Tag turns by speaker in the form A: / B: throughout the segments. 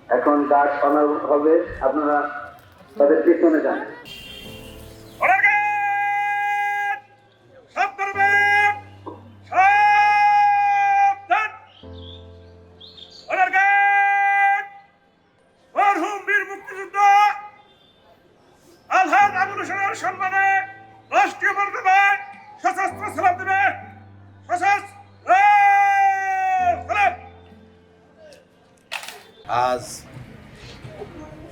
A: এখন ডাক শোনা হবে, আপনারা তাদের পিছনে যান।
B: সম্মানে রাষ্ট্রীয় মর্যাদায় সশস্ত্র সালাম দেবে।
C: আজ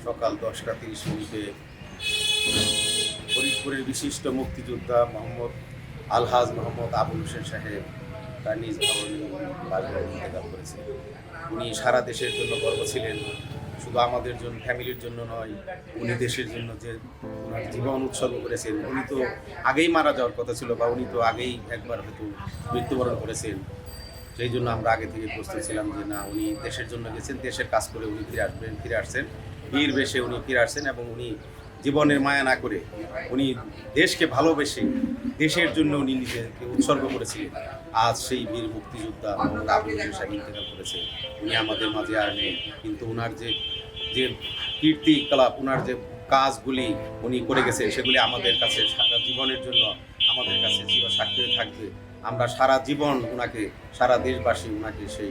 C: সকাল 10:30 ফরিদপুরের বিশিষ্ট মুক্তিযোদ্ধা মোহাম্মদ আলহাজ মোহাম্মদ আবুল হোসেন সাহেব তার নিজ বাসভবনে ইন্তেকাল করেছেন। উনি সারা দেশের জন্য গর্ব ছিলেন, শুধু আমাদের জন্য, ফ্যামিলির জন্য নয়, উনি দেশের জন্য যে ওনার জীবন উৎসর্গ করেছেন। উনি তো আগেই মারা যাওয়ার কথা ছিল, বা উনি তো আগেই একবার হয়তো মৃত্যুবরণ করেছেন। সেই জন্য আমরা আগে থেকে প্রস্তুত ছিলাম যে না, উনি দেশের জন্য গেছেন, দেশের কাজ করে উনি ফিরে আসছেন, বীর বেশে উনি ফিরে আসছেন। এবং উনি জীবনের মায়া না করে উনি দেশকে ভালোবেসে দেশের জন্য উনি নিজেকে উৎসর্গ করেছিলেন। আজ সেই বীর মুক্তিযোদ্ধা মোহাম্মদ আবুল হোসেন সাহেব ইন্তেকাল করেছে। উনি আমাদের মাঝে আর নেই, কিন্তু ওনার যে কীর্তিকলাপ, ওনার যে কাজগুলি উনি করে গেছেন, সেগুলি আমাদের কাছে সারা জীবনের জন্য আমাদের কাছে চিরসাক্ষী হয়ে থাকবে। আমরা সারা জীবন ওনাকে, সারা দেশবাসী ওনাকে সেই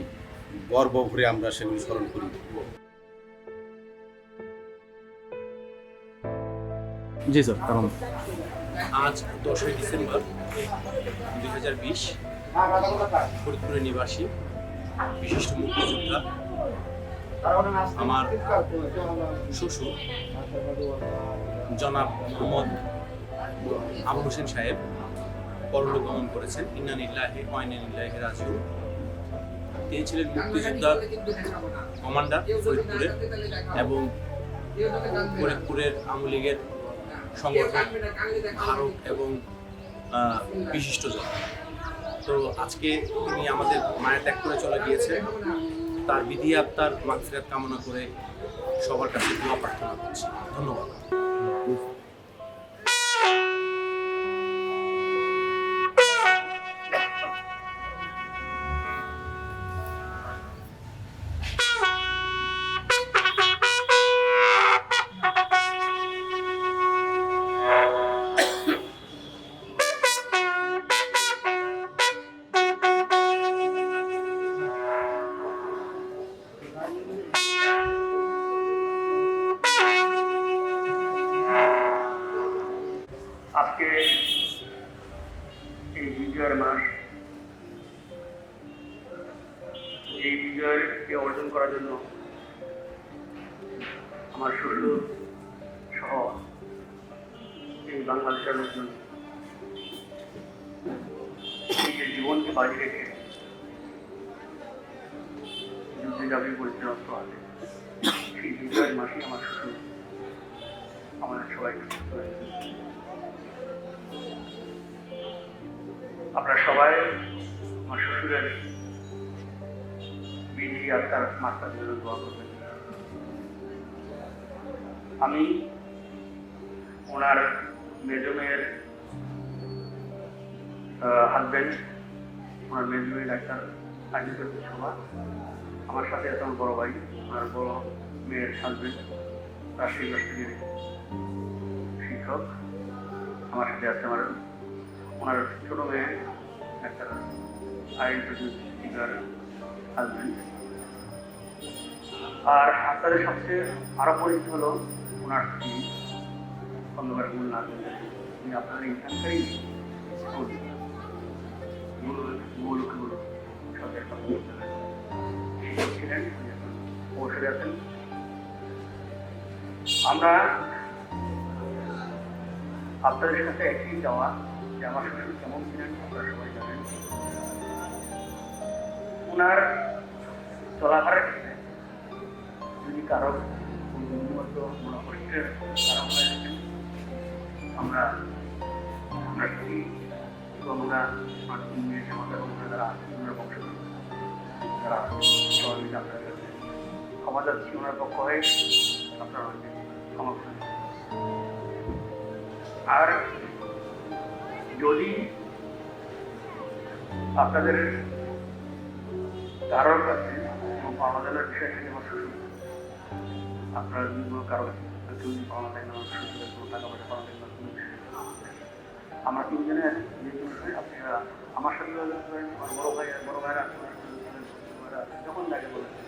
C: গর্ব ভরে আমরা সেগুলি স্মরণ করি।
D: জি স্যার, কারণ
E: আজ 10 ডিসেম্বর 2020 ফরিদপুরের নিবাসী বিশিষ্ট মুক্তিযোদ্ধা আমার শ্বশুর জনাব মোহাম্মদ আবুল হোসেন সাহেব পরলোক গমন করেছেন। ইন্না লিল্লাহি ওয়া ইন্না ইলাইহি রাজিউন। তিনি ছিলেন মুক্তিযোদ্ধার কমান্ডার ফরিদপুরের, এবং ফরিদপুরের আওয়ামী লীগের সংগঠন ধারক এবং বিশিষ্টজন। তো আজকে তিনি আমাদের মায়া ত্যাগ করে চলে গিয়েছেন। তার বিধি আত্মার মাগফিরাত কামনা করে সবার কাছে দোয়া প্রার্থনা করছি। ধন্যবাদ।
A: আজকে এই বিজয়ের মাস, এই বিজয়কে অর্জন করার জন্য আমার শ্বশুর সহ এই বাংলাদেশের লোকজন নিজের জীবনকে বাজি রেখে যুদ্ধে ঝাঁপিয়ে পড়েছে অস্ত্র হাতে। সেই বিজয়ের মাসে আমার শ্বশুর আমাদের সবাইকে সুস্থ হয়েছে। আপনারা সবাই আমার শ্বশুরের বিধি আত্মার মাত্রার জন্য দোয়া করবেন। আমি ওনার মেজো মেয়ের হাজবেন্ড, ওনার মেজো মেয়ে ডাক্তার আজকের সভা, আমার সাথে আছে আমার বড় ভাই, ওনার বড় মেয়ের হাজবেন্ড রাজশাহী ইউনিভার্সিটির শিক্ষক, আমার সাথে আছে আমার ওনার ছোট মেয়ে একটা আইন প্রতিনিধির হাজবেন্ড। আর আপনাদের সবচেয়ে আরো পরিচিত হলো ওনার স্ত্রী খন্দকার মুন্না। উনি আপনাদের এখানকারই শিক্ষক ছিলেন, অবসরে আছেন। আমরা আপনাদের সাথে একই যাওয়া যে আমার শ্বশুর কেমন ছিলেন আপনারা সবাই জানেন। ওনার চলাফেরার ক্ষেত্রে যদি কারো মতো মনোকষ্টের কারণ হয়ে থাকেন, আমরা স্ত্রী এবং ওরা আমাদের যারা আছেন, ওনার বংশ যারা সবাই মিলে আপনাদের কাছে ক্ষমা যাচ্ছি ওনার পক্ষ হয়ে, আপনারা ক্ষমা করেন। আর যদি আপনাদের কারোর কাছে পাওয়া জানার বিষয়টা আমার শ্বশুর আপনারা যদি কোনো কারো কেউ যদি পাওয়া যায় না, সুযোগের কোনো টাকা পয়সা পাওয়া যায় না, কোনো বিষয় আমরা তিনজনে যে বিষয়ে আপনারা আমার সাথে যোগাযোগ করেন, আমার বড় ভাইরা যখন যাকে বলেছেন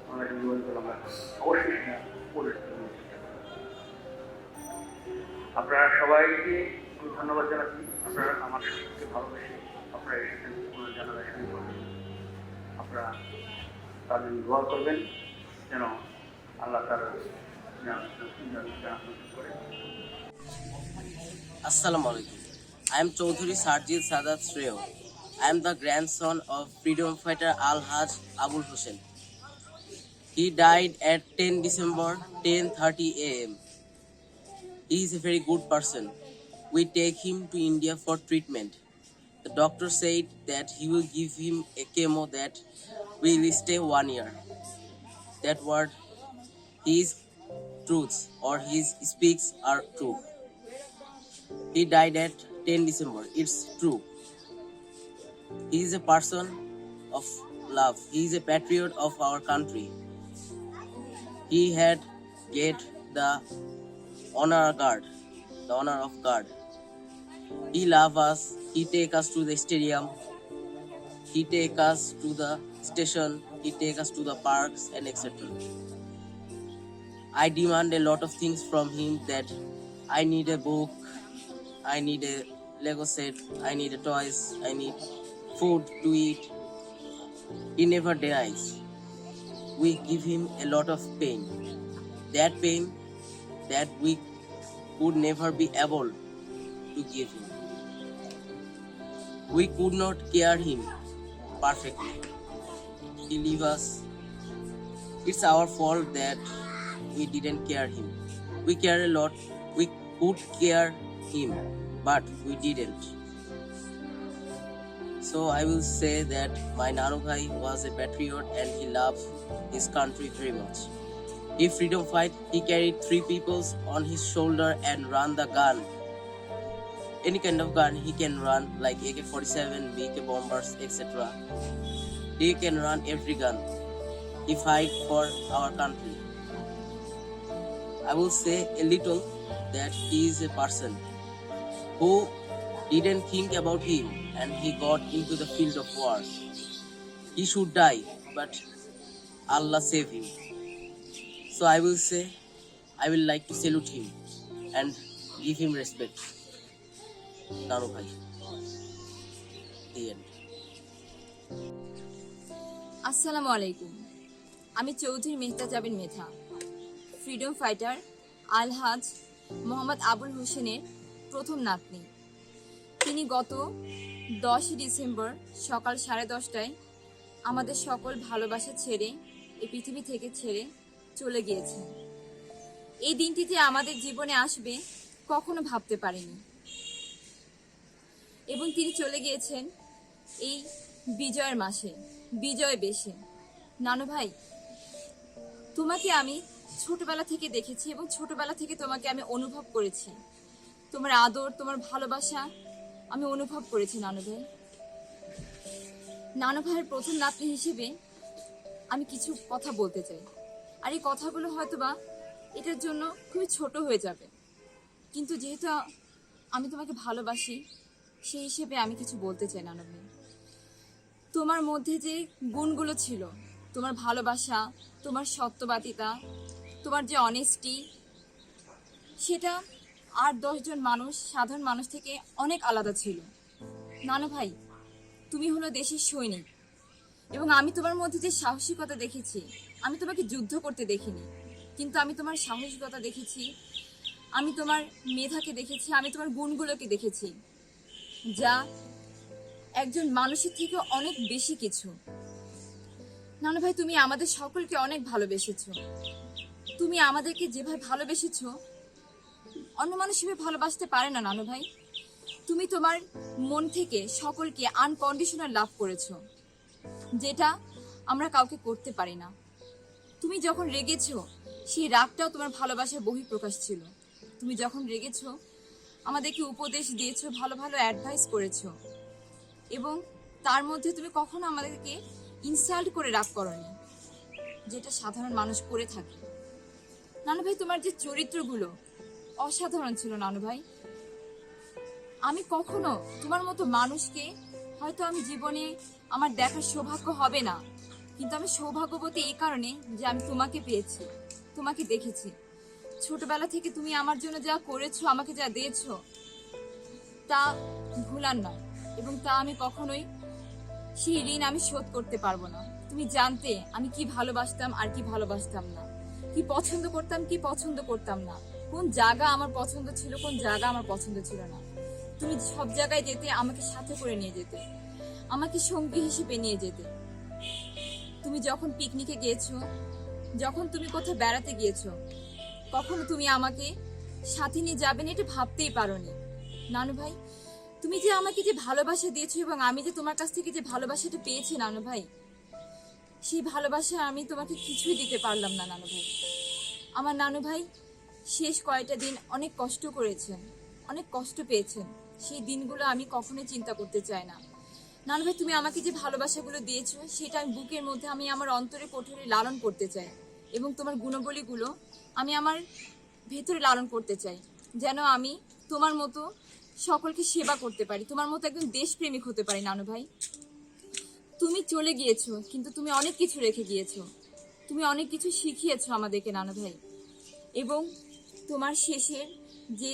A: আমরা যোগাযোগ করলাম, অবশ্যই সেটা পরিস্থিতি। আপনারা সবাইকে ধন্যবাদ জানাচ্ছি। আপনারা আমার সাথে ভালোবেসে আপনারা এসেছেন কোনো জানালা শুরু করবেন। আপনারা তার জন্য দোয়া করবেন যেন আল্লাহ তার করে।
F: Assalamu alaikum. I am Chaudhary Sarjit Sadat Shreo. I am the grandson of freedom fighter Al-Haj Abul Hussein. He died at 10 December 10:30 a.m. He is a very good person. We take him to India for treatment. The doctor said that he will give him a chemo that will stay 1 year. That word, his truths or his speaks are true. He died at 10 December. It's true. He is a person of love. He is a patriot of our country. He had get the honor guard, the honor of guard. He love us. He take us to the stadium. He take us to the station. He take us to the parks and etc. I demand a lot of things from him, that I need a book, I need a Lego set, I need a toys, I need food to eat. He never denies. We give him a lot of pain. That pain that we could never be able to give him. We could not care him perfectly. He leave us. It's our fault that we didn't care him. We care a lot. We could care him, but we didn't. So I will say that my Nanu Bhai was a patriot and he loved his country very much. In freedom fight, he carried 3 people on his shoulder and ran the gun. Any kind of gun he can run, like AK-47, BK bombers, etc. He can run every gun. He fight for our country. I will say a little that he is a person who didn't think about him and he got into the field of war. He should die, but Allah save him. So I will say, I will like to salute him and give him respect. Nanu Bhai. The end.
G: আসসালামু আলাইকুম। আমি চৌধুরী মেহতা জাবিন মেধা, freedom fighter আলহাজ মোহাম্মদ আবুল হোসেনের প্রথম নাতনি। তিনি গত 10 December সকাল 10:30টায় আমাদের সকল ভালোবাসা ছেড়ে এই পৃথিবী থেকে ছেড়ে চলে গিয়েছেন। এই দিনটি যে আমাদের জীবনে আসবে কখনো ভাবতে পারিনি, এবং তিনি চলে গিয়েছেন এই বিজয়ের মাসে, বিজয় বেশে। নানু ভাই, তোমাকে আমি ছোটবেলা থেকে দেখেছি এবং ছোটবেলা থেকে তোমাকে আমি অনুভব করেছি। তোমার আদর, তোমার ভালোবাসা আমি অনুভব করেছি নানু ভাই। নানু ভাইয়ের প্রথম নাতনি হিসেবে আমি কিছু কথা বলতে চাই, আর এই কথাগুলো হয়তোবা এটার জন্য খুবই ছোট হয়ে যাবে, কিন্তু যেহেতু আমি তোমাকে ভালোবাসি সেই হিসেবে আমি কিছু বলতে চাই নানু ভাই। তোমার মধ্যে যে গুণগুলো ছিল, তোমার ভালোবাসা, তোমার সত্যবাদিতা, তোমার যে অনেস্টি, সেটা 8-10 জন মানুষ, সাধারণ মানুষ থেকে অনেক আলাদা ছিল। নানু ভাই, তুমি হলো দেশের সৈনিক, এবং আমি তোমার মধ্যে যে সাহসিকতা দেখেছি, আমি তোমাকে যুদ্ধ করতে দেখিনি, কিন্তু আমি তোমার সাহসিকতা দেখেছি, আমি তোমার মেধাকে দেখেছি, আমি তোমার গুণগুলোকে দেখেছি, যা একজন মানুষের থেকে অনেক বেশি কিছু। নানু ভাই, তুমি আমাদের সকলকে অনেক ভালোবেসেছো। তুমি আমাদেরকে যেভাবে ভালোবেসেছো অন্য মানুষ সেভাবে ভালোবাসতে পারে না নানু ভাই। তুমি তোমার মন থেকে সকলকে আনকন্ডিশনাল লাভ করেছো, যেটা আমরা কাউকে করতে পারি না। তুমি যখন রেগেছো, সেই রাগটাও তোমার ভালোবাসার বহিঃপ্রকাশ ছিল। তুমি যখন রেগেছো, আমাদেরকে উপদেশ দিয়েছো, ভালো ভালো অ্যাডভাইস করেছো, এবং তার মধ্যে তুমি কখনো আমাদেরকে ইনসাল্ট করে রাগ করোনি, যেটা সাধারণ মানুষ করে থাকে। নানু ভাই, তোমার যে চরিত্রগুলো অসাধারণ ছিল নানু ভাই। আমি কখনো তোমার মতো মানুষকে, হয়তো আমি জীবনে আমার দেখার সৌভাগ্য হবে না, কিন্তু আমি সৌভাগ্যবতী এই কারণে যে আমি তোমাকে পেয়েছি, তোমাকে দেখেছি। ছোটবেলা থেকে তুমি আমার জন্য যা করেছো, আমাকে যা দিয়েছো, তা ভুলার নয়, এবং তা আমি কখনোই, সেই ঋণ আমি শোধ করতে পারবো না। তুমি জানতে আমি কি ভালোবাসতাম আর কি ভালোবাসতাম না, কি পছন্দ করতাম কি পছন্দ করতাম না, কোন জায়গা আমার পছন্দ ছিল কোন জায়গা আমার পছন্দ ছিল না। তুমি সব জায়গায় যেতে, আমাকে সাথে করে নিয়ে যেতে, আমাকে সঙ্গী হিসেবে নিয়ে যেতে। তুমি যখন পিকনিকে গিয়েছো, যখন তুমি কোথাও বেড়াতে গিয়েছো, কখনো তুমি আমাকে সাথে নিয়ে যাবেন এটা ভাবতেই পারোনি নানু ভাই। তুমি যে আমাকে যে ভালোবাসা দিয়েছো এবং আমি যে তোমার কাছ থেকে যে ভালোবাসাটা পেয়েছি নানু ভাই, সেই ভালোবাসা আমি তোমাকে কিছুই দিতে পারলাম না নানু ভাই। আমার নানু ভাই শেষ কয়টা দিন অনেক কষ্ট করেছেন, অনেক কষ্ট পেয়েছেন। সেই দিনগুলো আমি কখনোই চিন্তা করতে চাই না নানু ভাই। তুমি আমাকে যে ভালোবাসাগুলো দিয়েছো, সেটা আমি বুকের মধ্যে, আমি আমার অন্তরে কোঠরে লালন করতে চাই, এবং তোমার গুণাবলীগুলো আমি আমার ভেতরে লালন করতে চাই, যেন আমি তোমার মতো সকলকে সেবা করতে পারি, তোমার মতো একজন দেশপ্রেমিক হতে পারি নানু ভাই। তুমি চলে গিয়েছো, কিন্তু তুমি অনেক কিছু রেখে গিয়েছো, তুমি অনেক কিছু শিখিয়েছো আমাদেরকে নানু ভাই। এবং তোমার শেষের যে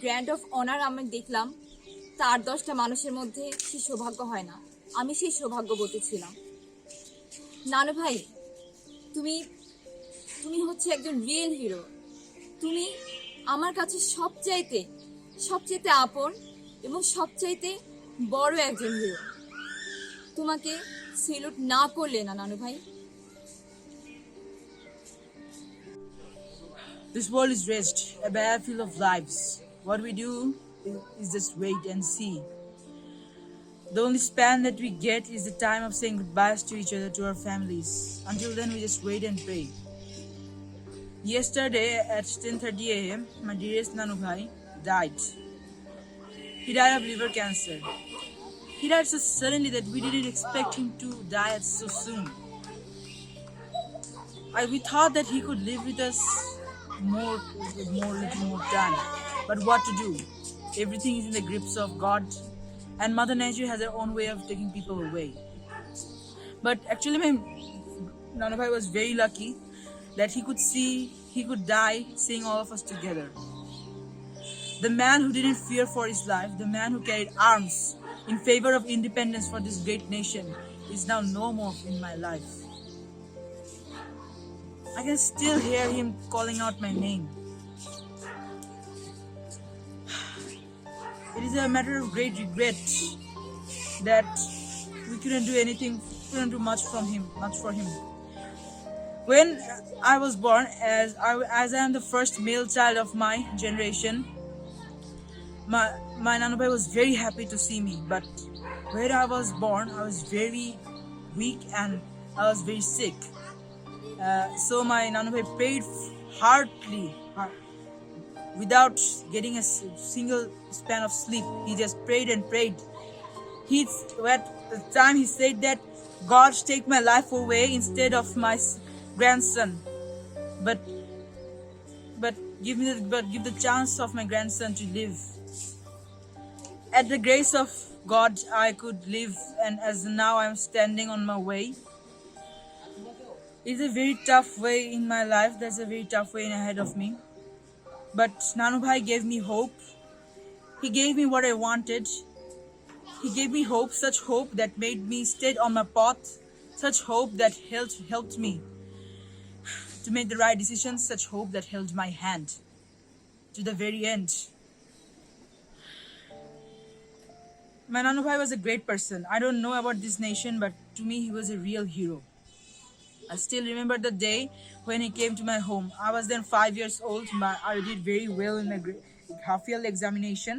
G: গ্র্যান্ড অফ অনার আমি দেখলাম, তার 10টা মানুষের মধ্যে সে সৌভাগ্য হয় না, আমি সেই সৌভাগ্যবতী ছিলাম নানু ভাই। তুমি তুমি হচ্ছে একজন রিয়েল হিরো। তুমি আমার কাছে সবচাইতে আপন এবং সবচাইতে বড় একজন হিরো। তোমাকে সেলুট না করলে না নানু ভাই।
H: This world is rest, a battlefield of lives. What we do is just wait and see. The only span that we get is the time of saying goodbyes to each other, to our families. Until then, we just wait and pray. Yesterday at 10:30 a.m., my dearest Nanu Bhai died. He died of liver cancer. He died so suddenly that we didn't expect him to die so soon. We thought that he could live with us little more time. But what to do? Everything is in the grips of God, and Mother Nature has her own way of taking people away. But actually, my Nanu Bhai was very lucky that he could die seeing all of us together. The man who didn't fear for his life, the man who carried arms in favor of independence for this great nation, is now no more in my life. I can still hear him calling out my name. It is a matter of great regret that we couldn't do much for him. When I was born, as I am the first male child of my generation, my Nanu Bhai was very happy to see me. But when I was born, I was very weak and I was very sick. So my Nanu Bhai prayed hardly, without getting a single span of sleep. He just prayed and prayed. At the time he said that, God take my life away instead of my grandson, but give the chance of my grandson to live. At the grace of God, I could live, and as now I am standing on my way. It's a very tough way in my life. There's a very tough way ahead of me. But Nanu Bhai gave me hope. He gave me what I wanted. He gave me hope, such hope that made me stay on my path, such hope that helped me to make the right decisions, such hope that held my hand to the very end. My Nanu Bhai was a great person. I don't know about this nation, but to me he was a real hero. I still remember the day when he came to my home. I was then 5 years old. I did very well in my half-yearly examination.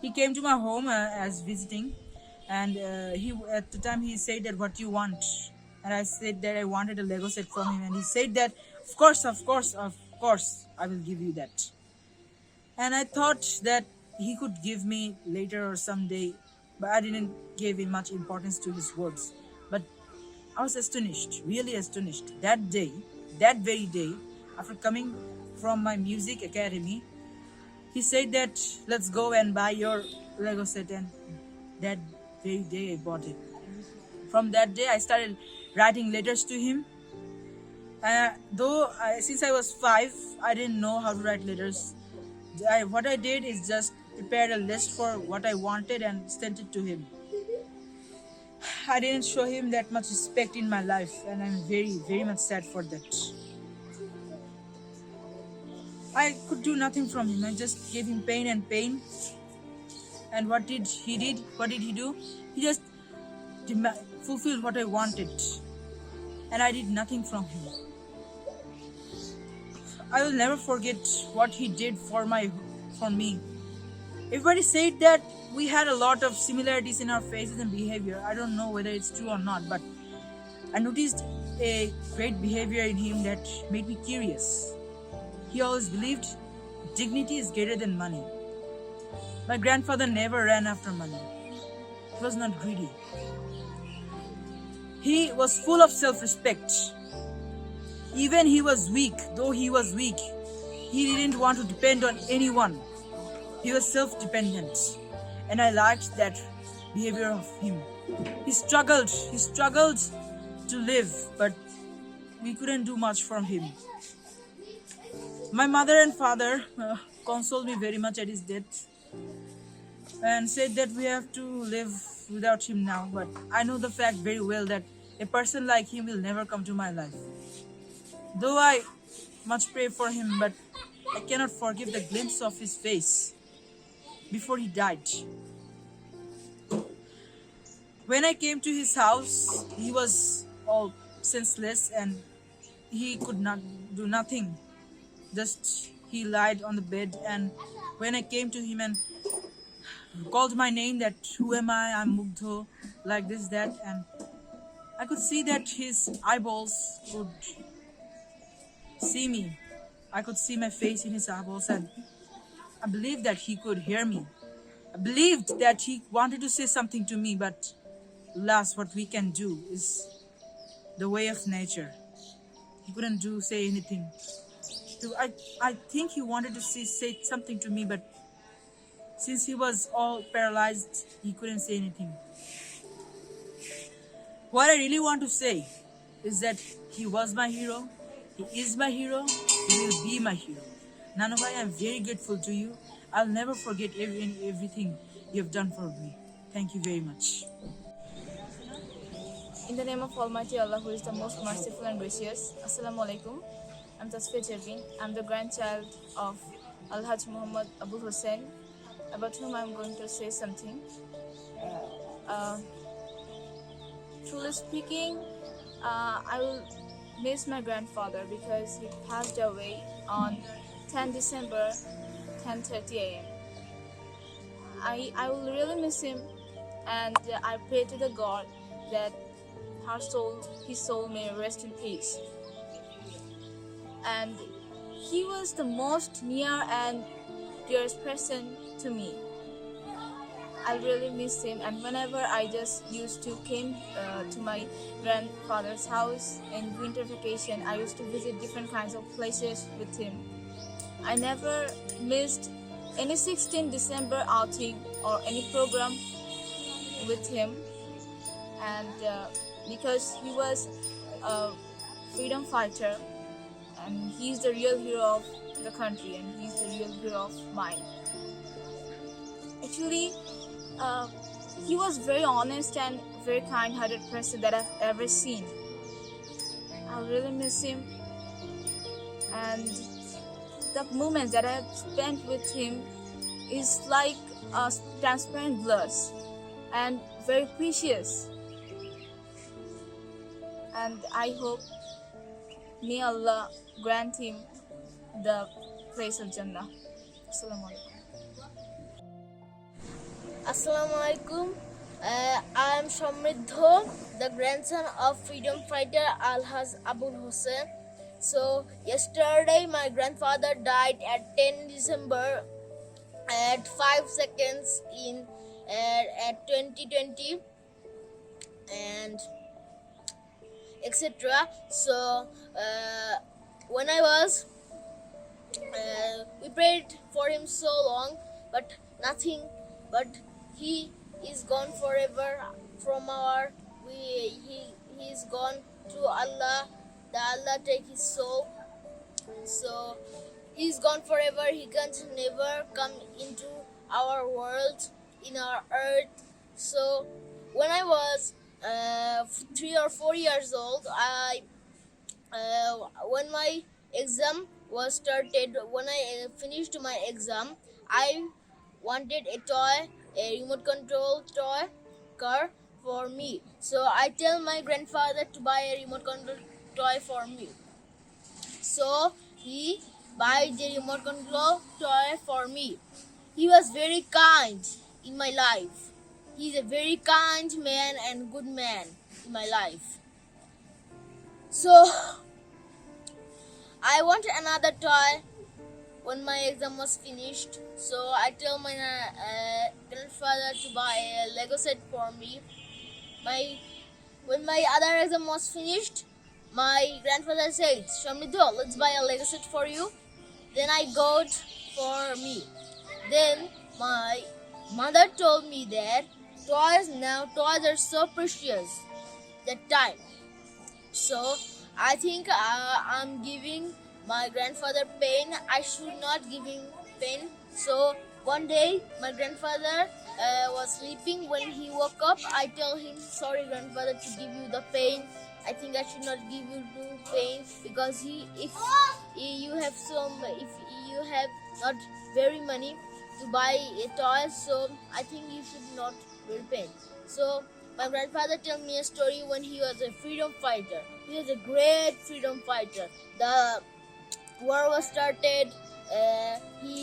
H: He came to my home as visiting, and at the time he said that, what do you want? And I said that I wanted a Lego set from him, and he said that, of course, I will give you that. And I thought that he could give me later or someday, but I didn't give him much importance to his words. But I was astonished, really astonished. That very day, after coming from my music academy, he said that let's go and buy your Lego set, and that very day I bought it. From that day I started writing letters to him. Since I was 5, I didn't know how to write letters. What I did is just prepared a list for what I wanted and sent it to him. I didn't show him that much respect in my life, and I'm very, very much sad for that. I could do nothing from him. I just gave him pain and pain. And what did he do? He just fulfilled what I wanted. And I did nothing from him. I will never forget what he did for me. Everybody said that we had a lot of similarities in our faces and behavior. I don't know whether it's true or not, but I noticed a great behavior in him that made me curious. He always believed dignity is greater than money. My grandfather never ran after money. He was not greedy. He was full of self-respect. Even though he was weak, he didn't want to depend on anyone. He was self-dependent, and I liked that behavior of him. He struggled to live, but we couldn't do much for him. My mother and father consoled me very much at his death and said that we have to live without him now, but I know the fact very well that a person like him will never come to my life. Though I much pray for him, but I cannot forgive the glimpse of his face before he died. When I came to his house, he was all senseless and he could not do nothing. Just he lied on the bed, and when I came to him and called my name, that who am I? I'm Mugdho, like this, that, and I could see that his eyeballs could see me. I could see my face in his eyeballs, and I believed that he could hear me. I believed that he wanted to say something to me, but alas, what we can do is the way of nature. He couldn't say anything. I think he wanted to say something to me, but since he was all paralyzed, he couldn't say anything. What I really want to say is that he was my hero, he is my hero, he will be my hero. Nanobhai, I'm very grateful to you. I'll never forget everything you have done for me. Thank you very much.
G: In the name of Almighty Allah, who is the most merciful and gracious. Assalamu alaikum. I'm Tasfia Jervin. I'm the grandchild of Alhaj Muhammad Abul Hussain, about whom I'm going to say something. Truly speaking, I will miss my grandfather because he passed away on 10 December, 10:30 a.m. I will really miss him, and I pray to the God that his soul may rest in peace. And he was the most near and dearest person to me. I really miss him, and whenever I just used to came to my grandfather's house in winter vacation, I used to visit different kinds of places with him. I never missed any 16 December outing or any program with him, and because he was a freedom fighter, and he's the real hero of the country, and he's the real hero of mine. Actually, he was very honest and very kind-hearted person that I've ever seen. I really miss him, and the moments that I've spent with him is like a transparent glass and very precious. And I hope may Allah grant him the place of Jannah. Assalamu alaikum.
I: Assalamu alaikum. I am Samriddho, the grandson of freedom fighter Alhaj Abul Hussain. So yesterday my grandfather died at 10 December at 5 seconds at 2020 and etc. So when I was we prayed for him so long, but nothing. But he is gone forever from our. He is gone to Allah. The Allah take his soul. So he's gone forever. He can never come into our world, in our earth. So when I was 3 or 4 years old, when my exam was started, when I finished my exam, I wanted a toy, a remote control toy car for me. So I tell my grandfather to buy a remote control toy for me. So he buy the remote control toy for me. He was very kind in my life. He's a very kind man and good man in my life. So I want another toy when my exam was finished. So I tell my grandfather to buy a Lego set for me. When my other exam was finished, my grandfather said, "Shamridho, let's buy a Lego set for you." Then I got for me. Then my mother told me that toys are so precious that time. So I think I'm giving my grandfather pain. I should not give him pain. So one day my grandfather was sleeping. When he woke up, I tell him, "Sorry, grandfather, to give you the pain. I think I should not give you the pain because if you have not very money to buy a toy, so I think you should not bear pain." So my grandfather tell me a story when he was a freedom fighter. He was a great freedom fighter. The war was started. He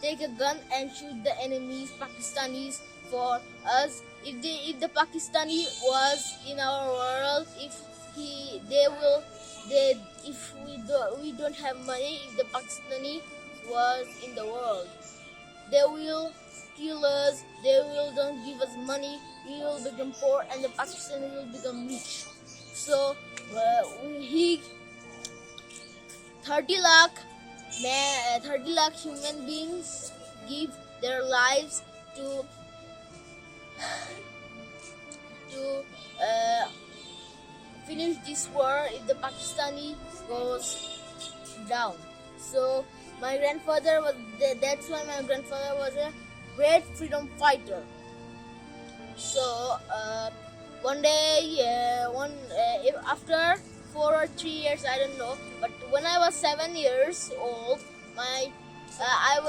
I: take a gun and shoot the enemies, Pakistanis, for us. If the Pakistani was in our world, if we don't have money, if the Pakistani was in the world, they will kill us. They will don't give us money. We will become poor, and the Pakistani will become rich. So 30 lakh human beings give their lives to finish this war if the Pakistani goes down. So my grandfather was that's why my grandfather was a great freedom fighter. So one day, after 4 or 3 years, I don't know, but when I was 7 years old, I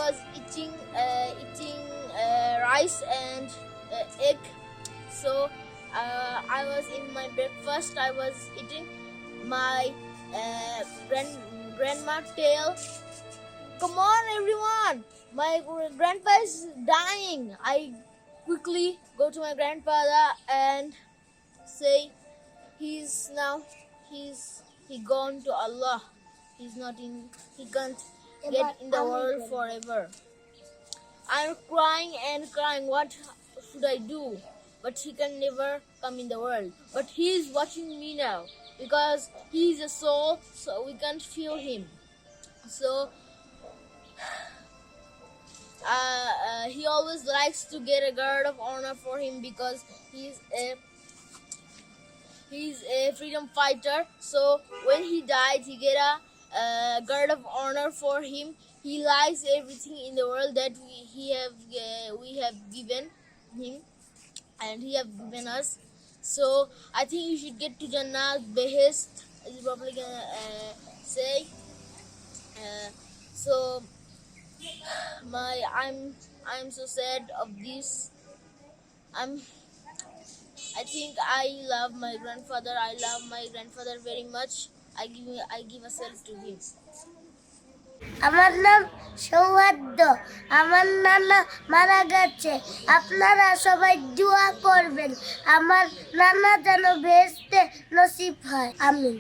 I: was eating rice and egg. So I was in my breakfast. I was eating. My grandma tell, "Come on, everyone! My grandpa is dying." I quickly go to my grandfather and say, he gone to Allah. He can't get in the world forever. I'm crying and crying. What should I do? But he can never come in the world. But he is watching me now because he is a soul, so we can't feel him. So he always likes to get a guard of honor for him because he's a freedom fighter. So when he died, he get a guard of honor for him. He likes everything in the world that we have given him, and he have given us. So I think you should get to Jannah Behest, as you probably gonna say. So I'm so sad of this. I think I love my grandfather. I love my grandfather very much. I give myself to him.
J: আমার নাম সৌহার্দ্য। আমার নানা মারা গেছে। আপনারা সবাই দোয়া করবেন আমার নানা যেন বেহেশতে নসিব হয়। আমিন।